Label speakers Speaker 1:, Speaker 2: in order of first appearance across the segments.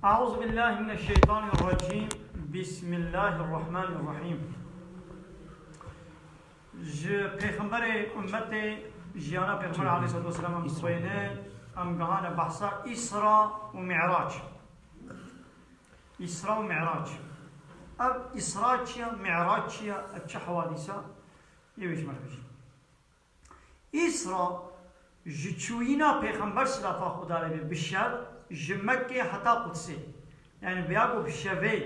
Speaker 1: أعوذ بالله من الشيطان الرجيم. بسم الله الرحمن الرحيم. پیغمبر امت جیانا پیغمبر علیه الصلاة والسلام مصبینه امگهان بحثا إسراء ومعراج. إسراء ومعراج. اب إسراء چیا معراج چیا اچھا حوادثا یویش مرکش. إسراء جچوینا پیغمبر صلاة خدا علیه بشر جمكة حتى قدسي، يعني بياقو بشوي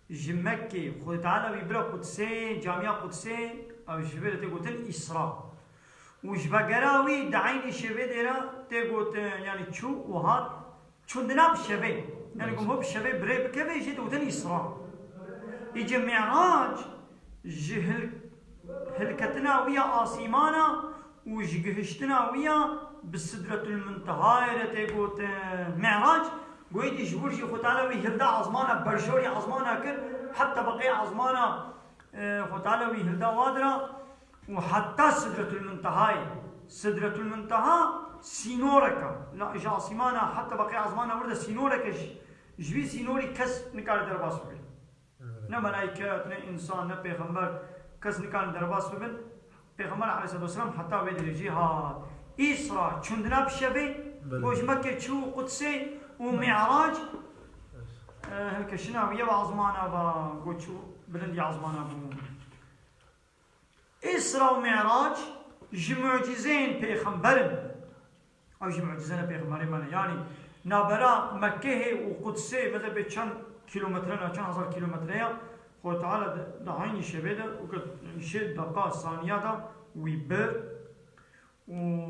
Speaker 1: جمكة خد تعالى بيبرا قدسي جامعة قدسي أو شوي تقولن إسراء وجبجراوي دعين شوي ديرا تقول يعني شو وهاد شو دنا بشوي يعني كم هو بشوي بري بكبي يجي تقولن إسراء يجي معراج جهل هلكتنا ويا آسيمانا وجهشتنا ويا بالسدرة المنتهى تقول معراج قويت يجبرش ختالا ويهردا عظمانا برشوري عظمانا كر حتى بقي عظمانا ختالا ويهردا وادرا وحتى سدرة المنتهى سدرة المنتهى سينوركا لا إجا عصيمانا حتى بقي عظمانا وردا سينوركا جوي سينوري كس نكال درباس ببن نا ملائكات نا إنسان نا پیغمبر كس نكال درباس ببن پیغمبر عليه الصلاة والسلام حتى ويدري جهاد إسراء چندنا بشبه وش مكة شو قدسي ومعراج هلك شناوية وعظمانا وقول شو بلندي عظمانا بو إسراء ومعراج جمعجزين بيغمبرن أو جمعجزين بيغمبرن يعني نابرا مكة وقدسي مثلا بچند كيلومترين أو چند هزار كيلومترين خود تعالى دعيني شبه ده وقد شد دقاء ثانية ده ويبر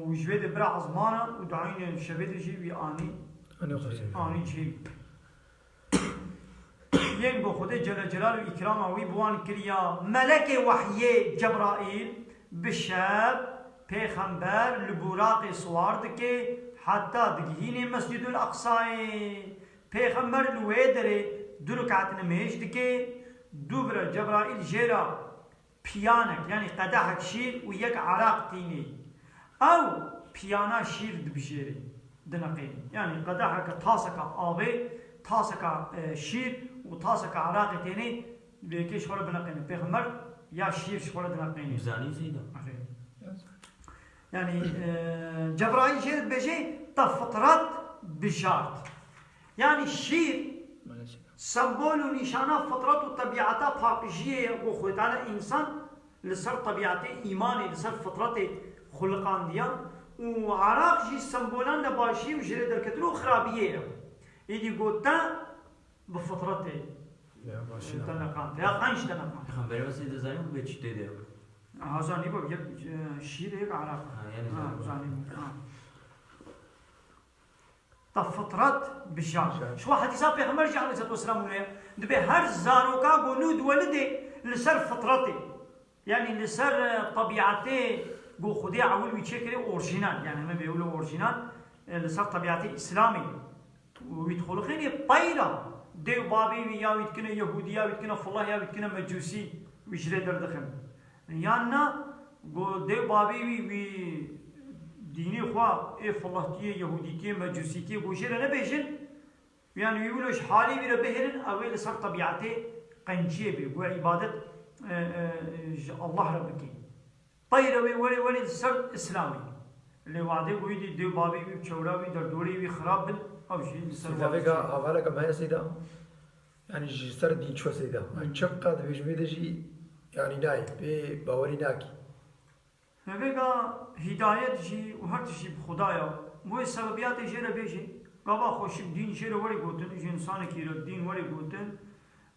Speaker 1: وجويد برا عظمانا ودعين شبيد جي وياني آني جي ين بو خده جل جلال وإكرام وي بوان كريا ملك وحي جبرائيل بشاب پیغمبر لبوراق سوارد کے حتى دقيين مسجد الأقصى پیغمبر لويدر دركعت نميش دكي دوبر جبرائيل جيرا بيانك يعني قدحك شير ويك عراق تيني أو بيانا شير دبجيري دنقين يعني قدحك تاسك آبي تاسك شير وتاسك عراق تيني بيكي شغل بنقين بيغمر يا شير شغل دنقين
Speaker 2: ميزاني زيدا
Speaker 1: يعني جبرائيل جير بيجي تفطرت بشارت يعني الشير سمبول ونشانة فطرت وطبيعتها باقجية وخوت على إنسان لسر طبيعته إيماني لسر فطرته خلقان ديا وعراق جي سمبولان نباشي وجري دركتلو خرابية يدي قوتا بفطرته تنقان يا قنش تنقان
Speaker 2: خبري بس إذا زاني بيتش تدير
Speaker 1: هزاني بو شير هيك عراق
Speaker 2: يعني
Speaker 1: زاني تفطرت بشار شو حديثا بيغمبر جي عليه الصلاة والسلام دبي هر زاروكا قولود ولدي لسر فطرته يعني لسر طبيعته قو خدي عول ويتشكري اورجينال يعني ما بيقولوا اورجينال لسر طبيعته اسلامي ويدخلوا خير بايرا ديو بابي ويا ويتكنا يهوديا ويتكنا فالله يا ويتكنا مجوسي ويجري دردخن يانا قو ديو بابي وي ديني خوا اي فالله يهودي تي مجوسي تي وجري انا بيجن يعني يقولوا حالي بيرا بهرن او لسر طبيعته قنجيه بي عباده الله ربكي طيروي ولي سر اسلامي اللي وعده ويدي ديو بابي وشوراوي دردوري وخراب او شيء سر
Speaker 3: سيدا حوالا كمان سيدا يعني سر دين شو سيدا شقة بيجميد جي يعني ناي باوري ناكي
Speaker 1: هبقى هداية جي وهر شيء بخدايا مو السببيات جيرا بيجي قبا خوش دين جيرا ولي قوتن جي انسان كيرا الدين ولي قوتن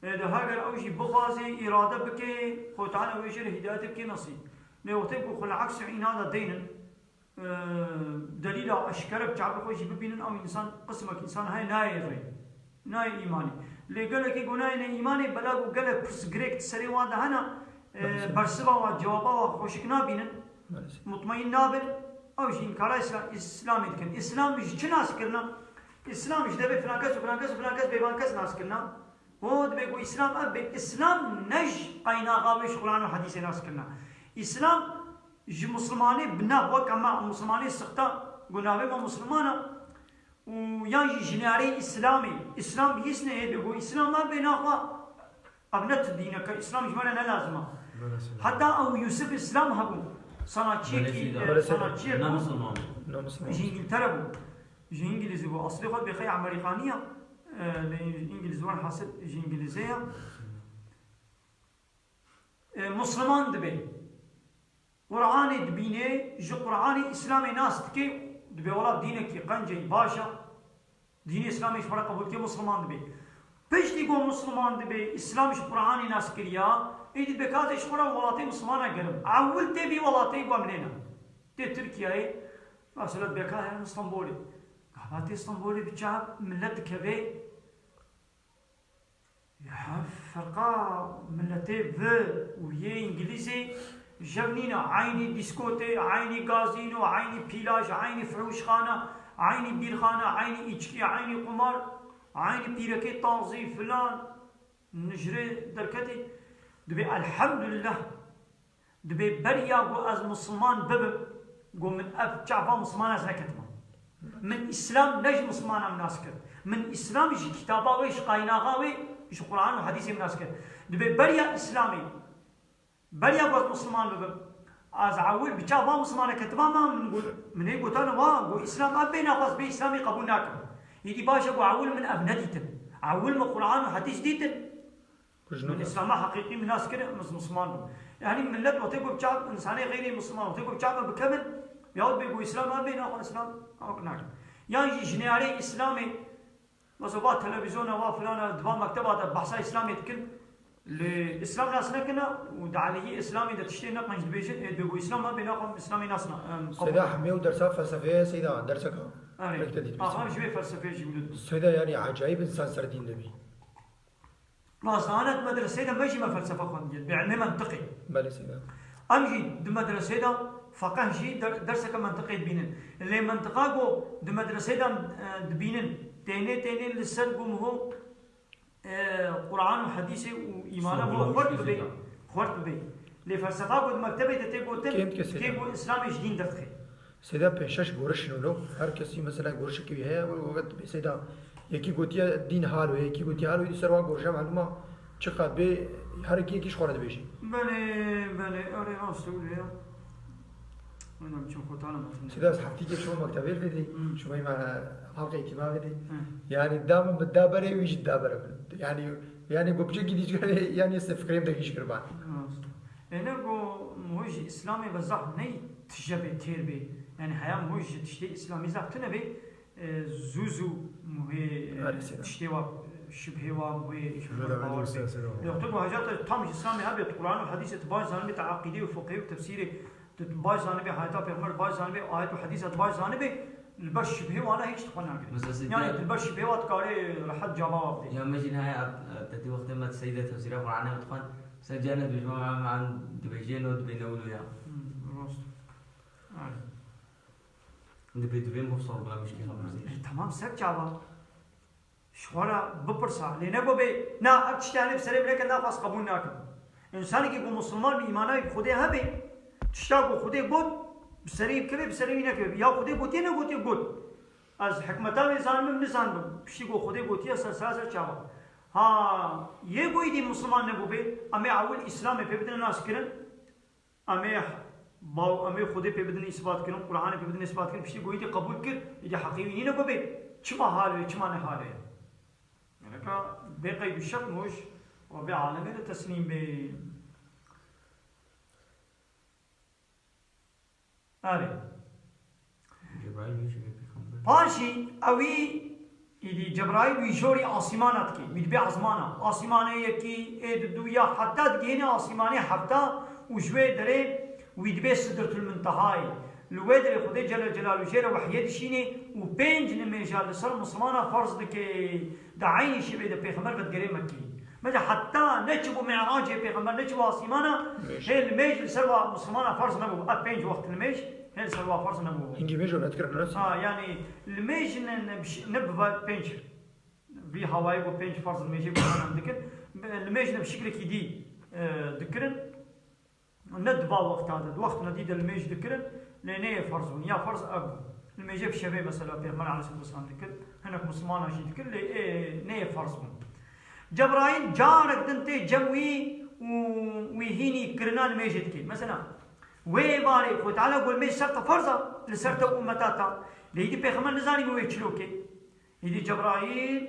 Speaker 1: ده هاجر او شيء بغازي اراده بكي خو تعالى ويجري هدايتك نصيب لو تبقوا خل عكس عين هذا دينا دليل اشكر بتعب خوش ببين او انسان قسمك انسان هاي ناي ايماني اللي قال لك يقولنا ايماني بلاغ وقال لك برسجريك سري وادا هنا برسبا وجوابا خوشكنا بينن مطمئن نابل او شيء انكار اسلامي كان اسلام مش ناس كرنا اسلام مش دبي فلان كاس بيبان كاس ناس كرنا هود بيقول اسلام ابي اسلام نج قينا قاوي قران وحديث ناس كنا اسلام جي مسلماني بنا وكما مسلماني سقطا قلنا بما مسلمانا ويانجي جناري إسلامي إسلام يسنى يدقو إسلام ما بيناقوا أبنت دينك إسلام جمالا لازمة حتى أو يوسف إسلام هبو صناتشيكي
Speaker 2: نا مسلمان
Speaker 1: جين تربو جين إنجليزي بو أصلي خد بخي أمريكانية الإنجليزي وان حاسب جين إنجليزية مسلمان دبي قرآن دبينه جو قرآن إسلامي ناس تكي دبي ولا دينك قنجي باشا دين إسلامي شبرا قبول كي مسلمان دبي بيشتي قو مسلمان دبي إسلامي قرآن ناس كريا إيدي بكاتي شبرا ولاتي مسلمان قرب عول تبي ولاتي بامنينا تي تركيا اي مثلا بكاتي اسطنبولي قالتي اسطنبولي بتشاب ملت كبي يا فرقا ملتي ف ويا انجليزي جبنينا عيني ديسكوتي عيني غازينو عيني بيلاج عيني فروش خانه عيني بيرخانه عيني اتشكي عيني قمار عيني بيركي طازي فلان نجري دركتي دبي الحمد لله دبي بريا قو از مسلمان بب قو من اف جعفا مسلمان از نكتما من اسلام نج مسلمان مناسكر من اسلام جي كتابا ويش قايناغا ويش قرآن وحديث مناسكر دبي بريا اسلامي بريا قو مسلمان بب از عول بجعفا مسلمان كتما ما من قول من هي قوتانا قو اسلام ابينا قاس بي اسلامي قبولناكم يدي باشا قو عول من ابنديتن عول من قرآن وحديث ديتن من الإسلام حقيقي من ناس كده مسلمان يعني من لد وتيجوا بشعب إنساني غير مسلمان وتيجوا بشعب بكمل يقعد بيجوا إسلام ما بينا أو إسلام أو كناك يعني جنياري إسلامي وزبات تلفزيون أو فلان دبا مكتبات بحث إسلامي تكل الإسلام ناس نكنا ودعالي إسلامي ده تشتري نقمش بيجي بيجوا إسلام ما بينا أو إسلامي ناسنا
Speaker 3: سيدا حميو درسها فلسفية سيدا درسك
Speaker 1: أنا شوي فلسفية جميل
Speaker 3: سيدا يعني عجائب إنسان سردين نبي
Speaker 1: نازانت مدرسة ده ماشي ما فلسفة خندية بعلم منطقي.
Speaker 3: بله سيدا.
Speaker 1: أمجي دمدرسة ده فقه شيء درسك منطقي بينن. اللي منطقة جو دمدرسة ده بينن تاني للسر قوم هو قرآن وحديث وإيمانه هو خورت ببي. لفلسفة جو دمكتبة ده تيجو إسلام جديد درتخي.
Speaker 3: سيدا بيشش غورش نولو هر كسي مثلا غورش كي هي وقت سيدا یکی گوتیا دین حالو یکی گوتیا حالو دی سروا گورجا معلومه چقدر به هر یکیش خورده بشی
Speaker 1: بله آره راست میگی من چون خودم
Speaker 3: سیدا از هفته که شما مکتبی بدی شما این حلقه اجتماع بدی یعنی دام بدابره ویش دابره یعنی گوبچه کی دیش یعنی سفکریم دکیش کربان
Speaker 1: انا گو موج اسلامی بزح نی تجربه تیر بی یعنی حیا موج تشتی اسلامی زخت نبی زوزو مهي تشتيوا شبه ومهي يعتبر حاجات تام الإسلامي هذا القرآن والحديث تباي زانبي تعقيدي وفقهي وتفسيري تباي زانبي حياته بيغمر باي زانبي آيات وحديث تباي زانبي البش شبه وانا هيك تقنع يعني البش شبه واتكاري لحد جواب
Speaker 2: يا مجين هاي تدي وقت ما تسيدة تفسير القرآن وتقن سجانا بجماعة عن دبيجين ودبينولو يا دبي مفصل بلا مشكلة
Speaker 1: تمام سر جواب شورا بپرسا لینا کو بے نا اب چشتانی بسرے بلے کہ نا خاص قبول نہ کر انسانی کی کو مسلمان بھی ایمانہ بھی خودے ہاں بے چشتا کو خودے گود بسرے کبھی بسرے بھی نہ کبھی یا خودے گوتی نہ گوتی گود از حکمتہ نظام میں نظام پشی کو خودے گوتی سر سر چاوا ہاں یہ کوئی دی مسلمان نے کو بے ہمیں اول اسلام پہ بدن ناس کرن ہمیں خودے پہ بدن اثبات کرن قرآن پہ بدن اثبات کرن پشی کوئی دی قبول کر یہ حقیقی نہ کو بے چما حال ہے چما نہ حال ہے بقي بالشك مش وبعالمين التسليم ب آره باشي أوي إذا جبرائيل ويجوري آسمانات كي متبع عزمانا آسمانه يكي إد دويا حتى تجينا آسمانه حتى وجوه دري ويدبي سدرة المنتهاي الوادر خدي جل جلاله جيره وحيد شيني وبينج نميجال لسر مسلمانا فرض دكي دعيني شبه ده بيغمر بتقري مكي ماذا حتى نجبوا معراج بيغمر نجبوا آسمانا هي الميج لسر مسلمانا فرض نبو بينج وقت الميج هي لسر فرض نبو
Speaker 3: إنجي ميجو نذكر نفسه
Speaker 1: يعني الميج نبوا بينج في هواي وبينج فرض الميج بقولنا ذكر الميج بشكل كدي ذكرن ندبا وقت هذا وقت نديد الميج ذكرن لأنه فرض يا فرض أب الميجي بشبه مثلا بيغمر عليه الصلاة والسلام ذكر هناك مسلمان هاشي ذكر لي نيه فرض بون جبرائيل جارك دنتي جموي ويهيني كرنان ميجي ذكر مثلا وي باري خود تعالى قول ميجي سرطة فرضة لسرطة أمتاتا ليدي بيغمر نزاني بوي تشلوكي يدي جبرائيل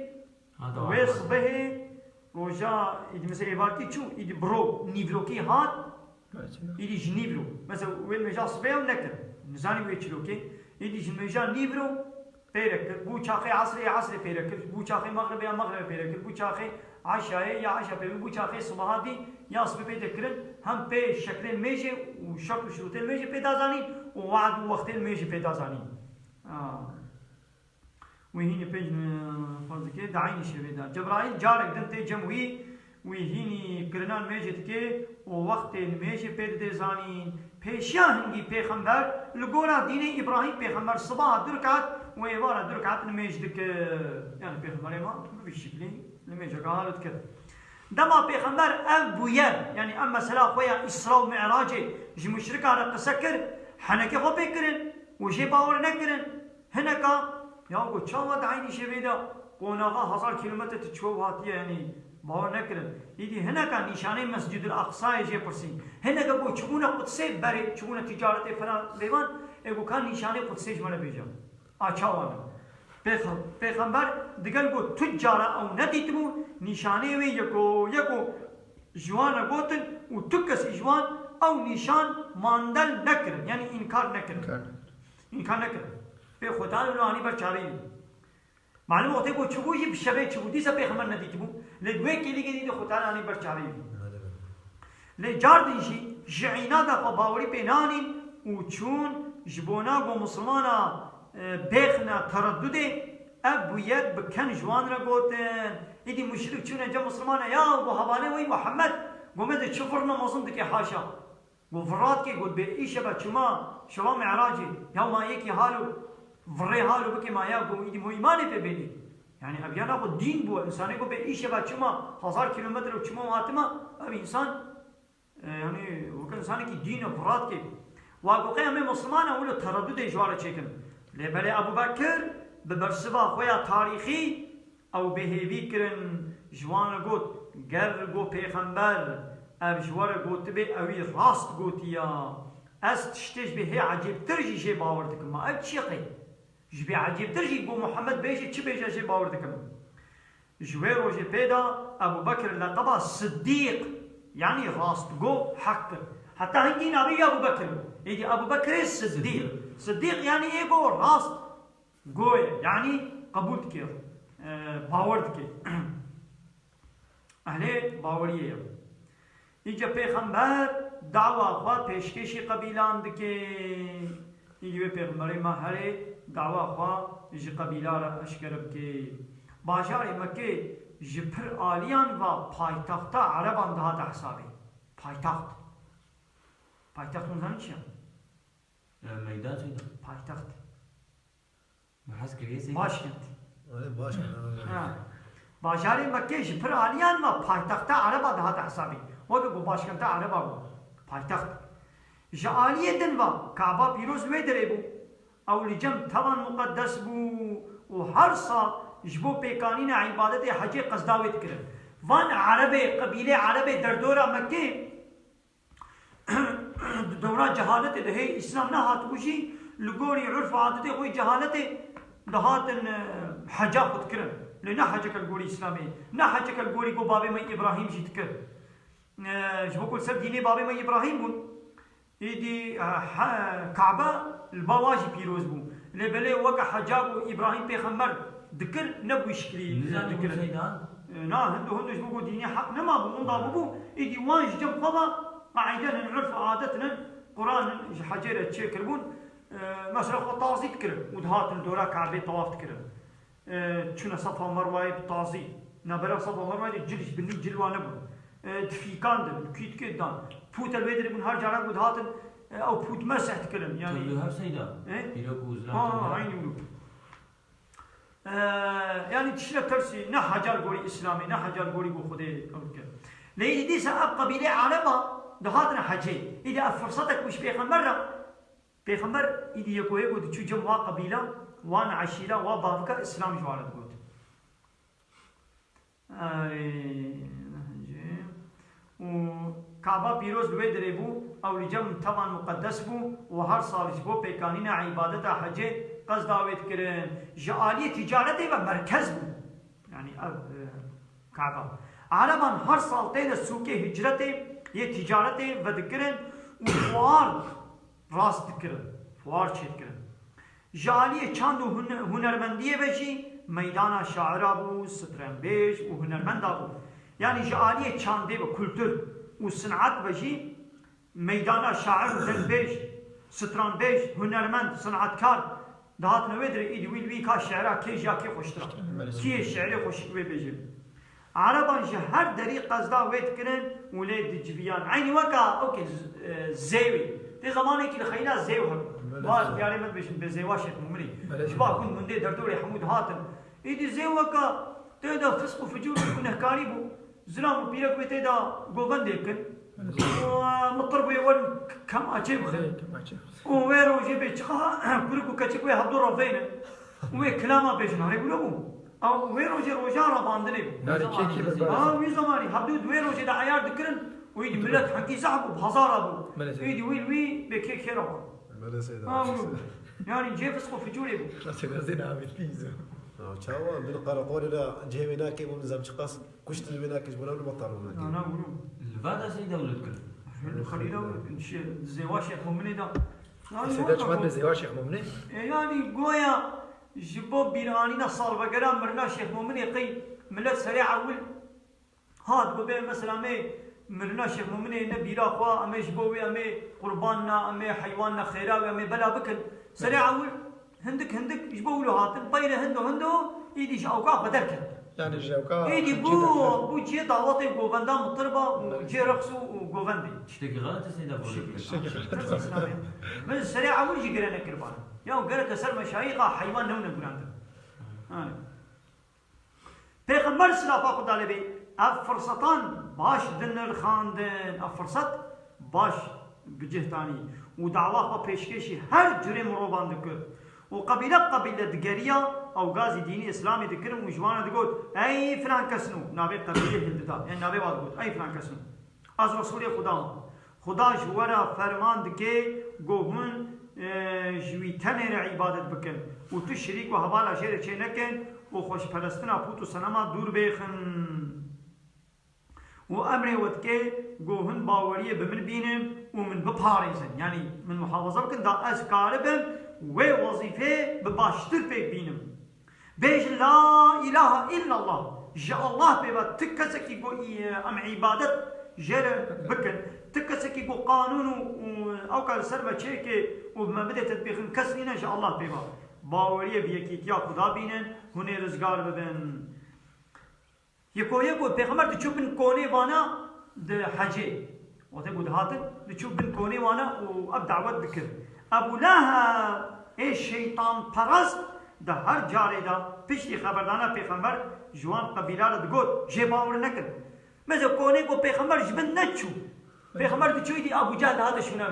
Speaker 1: وي صبه روجا يدي مثلا إيبارتي تشو يدي برو نيفلوكي هات يدي جنيبلو مثلا وين ميجا صبه ونكر نزاني بوي تشلوكي يدي جميجا نيبرو بيركر بو شاخي عصري بيركر بو شاخي مغربي بيركر بو شاخي عشاء يا عشاء بيركر بو شاخي صباحاتي يا صبح بيذكرن هم بي شكل ميجي وشرط شروط الميجي بيدازاني ووعد وقت الميجي بيدازاني وهيني بيج فرض كي دعيني شبيدا جبرائيل جارك دنتي جموي وهيني كرنان ميجي تكي ووقت الميجي بيدازاني پیشیا هنگی پیغمبر لگورا دین ابراهیم پیغمبر صبح درکات و ایوارا درکات نمیج دک یعنی پیغمبر ما بشکلی نمیج قالت كده دما پیغمبر ابویر یعنی اما سلا خویا اسراء و معراج ج مشرک على قسكر حنك خو بكرن وجي باور نكرن هناك يا گو چاوت عيني شبيدا قوناغا 1000 كيلومتر تشوف هاتيه يعني باور نكرن يدي هناك نشانه مسجد الاقصى يجي برسي هناك بو چونه قدسي بري چونه تجارت فلان ديوان اگو كان نشانه قدسي جمله بيجا اچاوان پیغمبر دگل گو تجارا او ندیتمو نشانه وي يكو جوان گوتن و تكس جوان او نشان ماندل نكرن يعني انكار نكرن به خدا لوانی بر چاري معلوم ہوتے کو چبو یہ شبے چبودی سے پیغمبر نہ دیتمو لے دوے کے لیے دی خدا لانی بر چاري لے جار دیشی جعینا دا باوری پینانی و چون جبونا گو مسلمانا بخنا تردد ابو ید بکن جوان را گوتن ایدی مشرک چون جا مسلمانا یا و حواله وی محمد گومد چفر نمازن دکی حاشا گو فرات کے گو بے ایشا با چما شوا معراجی یا ما یکی حالو وره حالو بکی ما یا گو ایدی مو ایمانی پہ بیدی یعنی اب یانا کو دین بو انسانی کو بے ایشا با چما 1000 کیلومتر و چما ماتما اب انسان یعنی وکن انسانی کی دین و فرات کے واقعی همه مسلمان اولو تردد اجوار چکن لبلی ابو بکر ببرسبا خویا تاریخی او بهیوی کرن جوان گوت گر گو پیغمبر اب جوار گوت به اوی راست گوتیا از تشتش به عجیب ترجی جی باور دکم ما اب چیقی جبی عجیب ترجی گو محمد بیجی چی بیجی جی باور دکم جوی روژی پیدا ابو بکر لقبا صدیق يعني راست جو حق حتى هنجي نبي ابو بكر يجي ابو بكر الصديق صديق يعني ايه جو راست جو يعني قبول كير باور كي اهل باوريه يجي پیغمبر دعوه خوا پیشکشی قبیلان دکه يجي پیغمبر ما هره دعوه خوا يجي قبیله را اشکرب که بازار مکه جبر آلیان و پایتخت عربان دهات حسابی پایتخت اونزانی چیه؟
Speaker 2: میدان چیه؟
Speaker 1: پایتخت
Speaker 2: محس کریسی؟
Speaker 1: باشکند
Speaker 3: باشکند
Speaker 1: بازار مکه جبر آلیان و پایتخت عربان دهات حسابی وقت گو باشکند عربا گو پایتخت جعالیه دن و کعبه پیروز ویدره بو اولی جم توان مقدس بو و هر سال جبو پیکانین عبادت حج قصداویت کرد وان عرب قبیله عرب در دورا مکه دورا جهالت ده اسلام نه هات بوشی لگوری عرف عادت خوی جهالت دهات حج خود کرد لنا حج کل گوری اسلامی نه حج کل گوری کو باب ما ابراهیم جیت کرد جبو کل سب دینه باب ما ابراهیم بون ایدی کعبه البواجی پیروز بون لبله وقع حجاب ابراهیم پیغمبر ذكر نبوي شكلي ذكر نا هندو جبو ديني حق نما بو منضابو ايدي وانج جنب قضا قاعدين نعرف عادتنا قران حجيره تشكربون مثلا طازي تكر ودهات الدورا كعبه طواف تكر شنو صفا مروه بطازي نبرا صفا مروه جلش بني جلوانه بو تفيكان كيت كدان فوت الويدر من هر جارك ودهات او فوت مسح تكلم يعني
Speaker 2: تلو سيدا يلوكو زلام
Speaker 1: عيني يعني تشيل ترسي نه حجر قولي إسلامي نه حجر قولي بو خده كذا ليه دي سأب قبيلة عربة دهاتنا حجي إذا فرصتك مش بيخن مرة پیغمبر ایدی یکوی بود چو جمع قبیله وان عشیره و بافکا اسلام جوارد بود و کعبه پیروز لوی دری بو او لجم طبعا مقدس بو و هر سالش بو پیکانین عبادت حج قصد داوید کرن جعالی تجارت و مرکز بو یعنی کعبه عربان هر سال تین سوق هجرت یہ تجارت ودکرن و فوار راست کرن فوار چیت کرن جعالی چند هنرمندی بشی میدان شاعر بو سترنبیش و هنرمند بو یعنی جعالی چنده و کلتور و صنعت بشی میدان شاعر و دنبیش سترنبیش هنرمند صنعتکار دهات نویدر ایدی ویل وی کا شعرها کی جا کی خوشتر کی شعر خوش وی بجی عربان جه هر دری قصدا وید کرن ولید جبیان عینی وکا اوکی زیوی دی زمانی که خیلی زیو هم باز بیاری مد بشن به زیوا شیخ ممری شبا کن منده در دور حمود هاتن ایدی زیو وکا تیدا فسق و فجور کنه کاری بو زلام و پیرک و تیدا گوبند کن و مطرب یول کم اچه بخن و ویرو جیبه چخا کرکو کچک وی حبدو را فینه و کلاما بشن هاری بلو بو او وی روزی روزا را باندنی بو وی زمانی حبدو دوی روزی دا عیار دکرن وی ملت حقی صاحب و هزار بو وی وی بکی خیره بو يعني جيب اسقو في جولي بو
Speaker 3: زين عامل فيزا
Speaker 4: تشاوا من قرقول لا جيب هناك من زمش قاس كشت هناك جبنا له مطار
Speaker 1: انا اقول
Speaker 2: الفادا سيدا ولا تكل
Speaker 1: خلينا زي واشيخ مؤمني دا
Speaker 3: سيدا شمال زي واشيخ مؤمني
Speaker 1: يعني قويا جبو بيرانينا صار بقرا مرنا شيخ مؤمني قي ملت سريع اول هاد بو مثلا مي مرنا شيخ مؤمني نبي لا خوا امي جبوي امي قرباننا امي حيواننا خيراوي امي بلا بكل سريع اول هندك جبوا له هاتن بين هندو ايدي شاوكا بدرك
Speaker 3: يعني جاوكا
Speaker 1: ايدي بو جي دعوتي غوفندا مطربه وجي رقصوا وغوفندي
Speaker 2: تشتكي غلط سيدا
Speaker 1: بقول من سريع اول جي قرنا كربان يا قالت سر مشايخه حيوان نون قراند پیغمبر صلی الله علیه و آله فرصتان باش دنر خاندن فرصت باش بجهتانی و دعوا و پیشکشی هر جرم رو باند کرد و قبیله دگریا او غازی دینی اسلامی دکرم و جوان دگود ای فلان کسنو نابه قبیله هندتا یعنی نابه واد گود ای فلان کسنو از رسول خدا جوارا فرمان دکه گوهن جوی تنر عبادت بکن و تو شریک و حوالا شیر چه نکن و خوش پرستنا پوت و سنما دور بیخن و امر ودکه گوهن باوریه بمن بینن و من بپاريزن يعني من محافظة بكن دا أذكاربهم ووظيفة بباشتر بيك بينم بيج لا إله إلا الله جاء الله بيبا تكسكي قو أم عبادت جر بكن تكسكي قو قانون أو قال سرما شيكي وبما بدأ تطبيخن كسرين جاء الله بيبا باوريه بيكي تيا خدا بينن هني رزقار ببن يكو بيغمر دي چوبن كوني وانا ده حجي وتقول هاتن بتشوف بن كوني وانا واب دعوت بكر ابو لها ايش شيطان پرست ده هر جاره ده پیشی خبردانا پیغمبر جوان قبیله را دگود جه باور نکن مثل کونی کو پیغمبر جبن نچو پیغمبر دچوی دی ابو جهل هذا شنو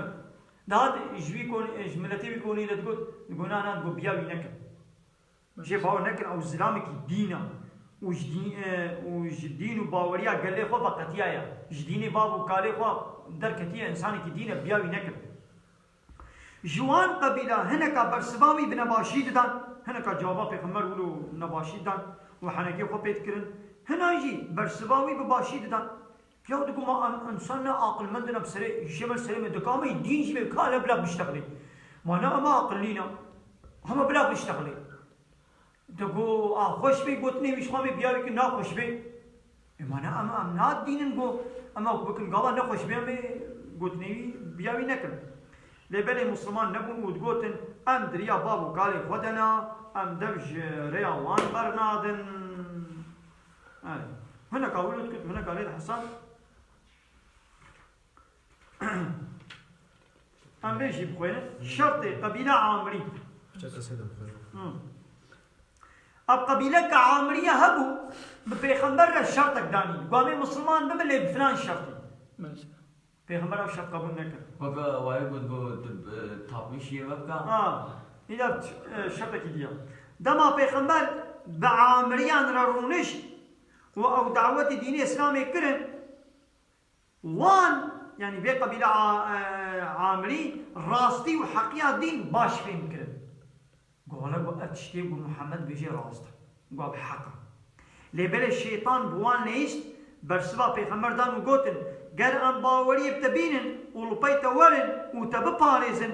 Speaker 1: ده جوی کون ملتی بی کونی را دگود گناه نه گو بیاوی نکن جه باور نکن او اسلام کی دینه وجدين وباوريا قال لي خو بقتيايا جديني بابو قال خو دركتيا انسان كي دين بياوي نكر جوان قبيله هناك برسباوي بنباشيد دان هناك جواب پیغمبر ولو نباشيد دان وحنكي خو بيتكرن هنا يجي برسباوي بباشيد دان يا دكو ما انسان عاقل مندنا بسري شمل سري دكامي دين جي قال بلا بيشتغلي ما انا ما عقلينا هم بلا بيشتغلي دگو خوش بی گوتنی میش خواهی بیایی که نا خوش بی امانه ام ناد دینن گو اما بکن گاوا نا خوش بی امی گوتنی بیایی نکن لبلی مسلمان نبون و دگوتن ام دریا بابو قالی خودنا ام دبج ریاوان برنادن هنا قاولت كنت هنا قاليت حسن ام بيجي بخوينه شرط قبيله عامري اب قبيله كعامريه هبو بپیغمبر را شرط دانی قوم مسلمان بمله بفلان شرطي پیغمبر او شب قبول نکرد
Speaker 2: وكا وايقود قد تابيشي وكا
Speaker 1: إذا شبك ديا دما پیغمبر بعامريان رونش و او دعوت دين اسلامي كرن وان يعني بقبيلة عامري راستي وحقيقة دين باش فين كرن قولا قو اتشتي قو محمد بيجي راست قو بحقا لبل الشيطان بوان نيست برسبا پیغمبر دان و قوتن گر ام باوري بتبينن و لبيت ورن و تبپاريزن